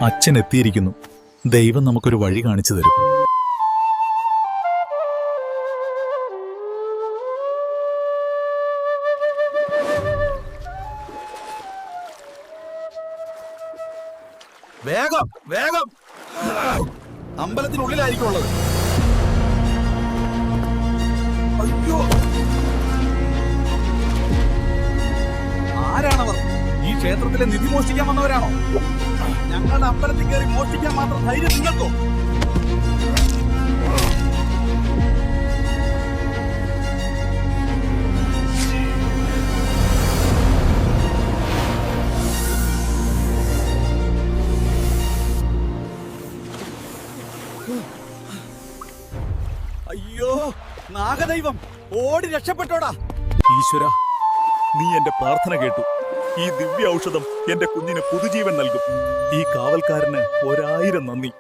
അച്ഛൻ എത്തിയിരിക്കുന്നു. ദൈവം നമുക്കൊരു വഴി കാണിച്ചു തരും. വേഗം വേഗം, അമ്പലത്തിനുള്ളിലായിരിക്കും ഉള്ളത്. അയ്യോ, ആരാണവർ? ഈ ക്ഷേത്രത്തിലെ നിധി മോഷ്ടിക്കാൻ വന്നവരാണോ? ഞങ്ങളുടെ അമ്പലത്തിൽ കയറി മോഷ്ടിക്കാൻ മാത്രം ധൈര്യം നിങ്ങൾക്കോ? അയ്യോ, നാഗദൈവം, ഓടി രക്ഷപ്പെട്ടോടാ. ഈശ്വര, നീ എന്റെ പ്രാർത്ഥന കേട്ടു. ഈ ദിവ്യ ഔഷധം എന്റെ കുഞ്ഞിന് പുതുജീവൻ നൽകും. ഈ കാവൽക്കാരന് 1000 നന്ദി.